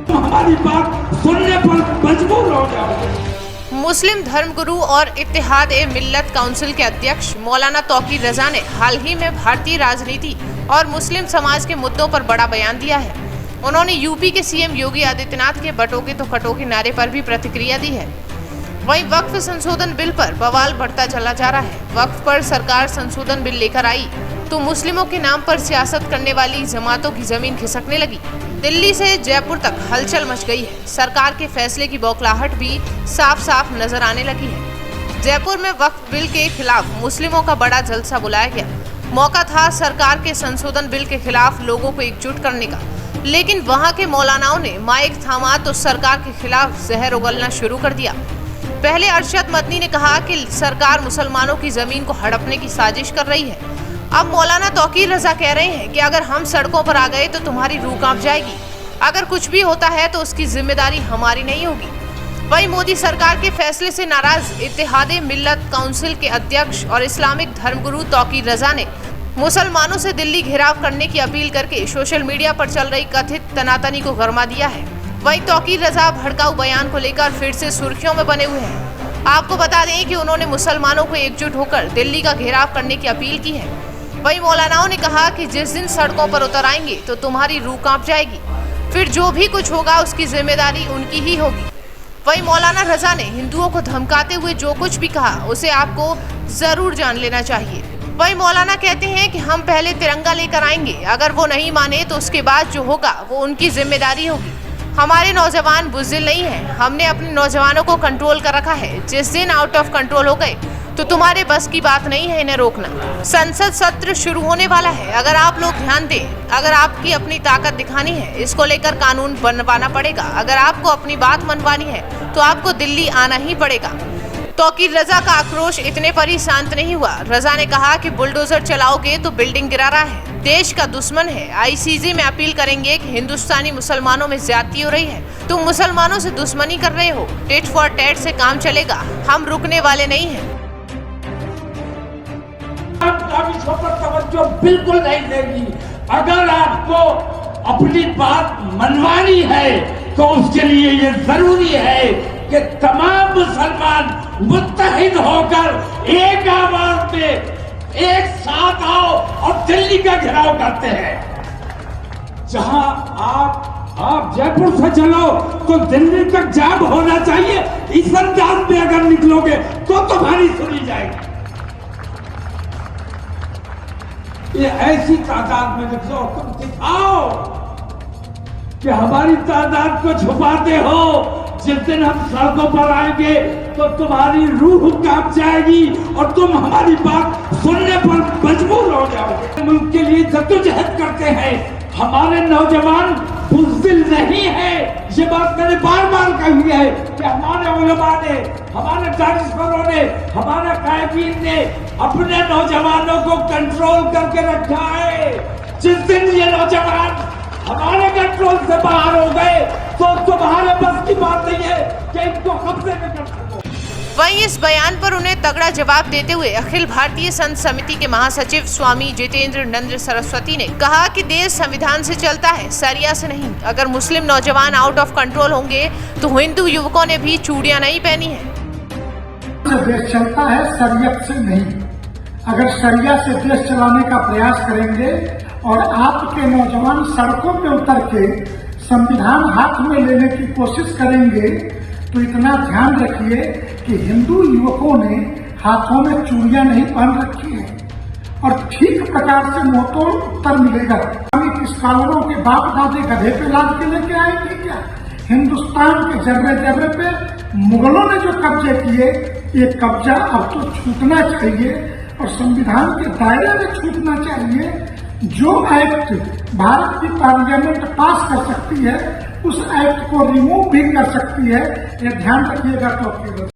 हमारी बात सुनने पर मजबूर हो जाओगे। मुस्लिम धर्मगुरु और इत्तेहाद-ए-मिल्लत काउंसिल के अध्यक्ष मौलाना तौकीर रजा ने हाल ही में भारतीय राजनीति और मुस्लिम समाज के मुद्दों पर बड़ा बयान दिया है। उन्होंने यूपी के सीएम योगी आदित्यनाथ के बटोगे तो कटोगे नारे पर भी प्रतिक्रिया दी है। वहीं वक्फ संशोधन बिल पर बवाल बढ़ता चला जा रहा है। वक्फ पर सरकार संशोधन बिल लेकर आई तो मुस्लिमों के नाम पर सियासत करने वाली जमातों की जमीन खिसकने लगी। दिल्ली से जयपुर तक हलचल मच गई है। सरकार के फैसले की बौखलाहट भी साफ साफ नजर आने लगी है। जयपुर में वक्फ बिल के खिलाफ मुस्लिमों का बड़ा जलसा बुलाया गया। मौका था सरकार के संशोधन बिल के खिलाफ लोगों को एकजुट करने का, लेकिन वहां के मौलानाओं ने माइक थामा तो सरकार के खिलाफ जहर उगलना शुरू कर दिया। पहले अरशद मदनी ने कहा कि सरकार मुसलमानों की जमीन को हड़पने की साजिश कर रही है। अब मौलाना तौकीर रजा कह रहे हैं कि अगर हम सड़कों पर आ गए तो तुम्हारी रूह कांप जाएगी। अगर कुछ भी होता है तो उसकी जिम्मेदारी हमारी नहीं होगी। वहीं मोदी सरकार के फैसले से नाराज इत्तेहाद-ए-मिल्लत काउंसिल के अध्यक्ष और इस्लामिक धर्मगुरु तौकीर रजा ने मुसलमानों से दिल्ली घेराव करने की अपील करके सोशल मीडिया पर चल रही कथित तनातनी को गरमा दिया है। वहीं तौकीर रजा भड़काऊ बयान को लेकर फिर से सुर्खियों में बने हुए हैं। आपको बता दें कि उन्होंने मुसलमानों को एकजुट होकर दिल्ली का घेराव करने की अपील की है। वहीं मौलानाओं ने कहा कि जिस दिन सड़कों पर उतर आएंगे तो तुम्हारी रूह कांप जाएगी, फिर जो भी कुछ होगा उसकी जिम्मेदारी उनकी ही होगी। वहीं मौलाना रजा ने हिंदुओं को धमकाते हुए जो कुछ भी कहा उसे आपको जरूर जान लेना चाहिए। वहीं मौलाना कहते हैं कि हम पहले तिरंगा लेकर आएंगे, अगर वो नहीं माने तो उसके बाद जो होगा वो उनकी जिम्मेदारी होगी। हमारे नौजवान बुज़दिल नहीं हैं, हमने अपने नौजवानों को कंट्रोल कर रखा है। जिस दिन आउट ऑफ कंट्रोल हो गए तो तुम्हारे बस की बात नहीं है इन्हें रोकना। संसद सत्र शुरू होने वाला है, अगर आप लोग ध्यान दें, अगर आपकी अपनी ताकत दिखानी है इसको लेकर कानून बनवाना पड़ेगा। अगर आपको अपनी बात मनवानी है तो आपको दिल्ली आना ही पड़ेगा। तौकीर रजा का आक्रोश इतने पर ही शांत नहीं हुआ। रजा ने कहा कि बुलडोजर चलाओगे तो बिल्डिंग गिरा रहा है, देश का दुश्मन है। आईसीजे में अपील करेंगे कि हिंदुस्तानी मुसलमानों में ज्यादती हो रही है, तुम मुसलमानों से दुश्मनी कर रहे हो। टिट फॉर टैट से काम चलेगा, हम रुकने वाले नहीं हैं। तवज्जो बिल्कुल नहीं देगी। अगर आपको अपनी बात मनवानी है तो उसके लिए ये जरूरी है कि तमाम मुसलमान मुत्तहिद होकर एक आवाज में एक साथ आओ और दिल्ली का घेराव करते हैं। जहां आप जयपुर से चलो तो दिल्ली तक जाम होना चाहिए। इस अंदाज में अगर निकलोगे तो तुम्हारी सुनी जाएगी। ये ऐसी तादाद में निकलो, तुम दिखाओ कि हमारी तादाद को छुपाते हो। जिस दिन हम सड़कों पर आएंगे तो तुम्हारी रूह कांप जाएगी और तुम हमारी बात सुनने पर मजबूर हो जाओगे। मुल्क के लिए जद्दोजहद करते हैं, हमारे नौजवान बुज़दिल नहीं है। ये बात मैंने बार बार कही है कि हमारे उलमा ने, हमारे दानिशवरों ने, हमारे कायदीन ने अपने नौजवानों को कंट्रोल करके रखा है। जिस दिन ये नौजवान हमारे कंट्रोल से बाहर हो गए तो तुम्हारे बस की बात नहीं है कि इनको कब्जे में कर सको। वहीं इस बयान पर उन्हें तगड़ा जवाब देते हुए अखिल भारतीय संत समिति के महासचिव स्वामी जितेंद्र नंद सरस्वती ने कहा कि देश संविधान से चलता है, सरिया से नहीं। अगर मुस्लिम नौजवान आउट ऑफ कंट्रोल होंगे तो हिंदू युवकों ने भी चूड़ियां नहीं पहनी है। देश चलता है शरीयत से नहीं। अगर शरिया से देश चलाने का प्रयास करेंगे और आपके नौजवान सड़कों पे उतर के संविधान हाथ में लेने की कोशिश करेंगे तो इतना ध्यान रखिए कि हिंदू युवकों ने हाथों में चूड़ियां नहीं पहन रखी है और ठीक प्रकार से मुंहतोड़ उत्तर मिलेगा। स्कॉलरों के बाप दादे गधे पे लाद के लेके आएंगे क्या? हिंदुस्तान के जर्रे जर्रे पे मुगलों ने जो कब्जे किए, ये कब्जा अब तो छूटना चाहिए और संविधान के दायरे में छूटना चाहिए। जो एक्ट भारत की पार्लियामेंट पास कर सकती है उस एक्ट को रिमूव भी कर सकती है। ये ध्यान रखिएगा। तो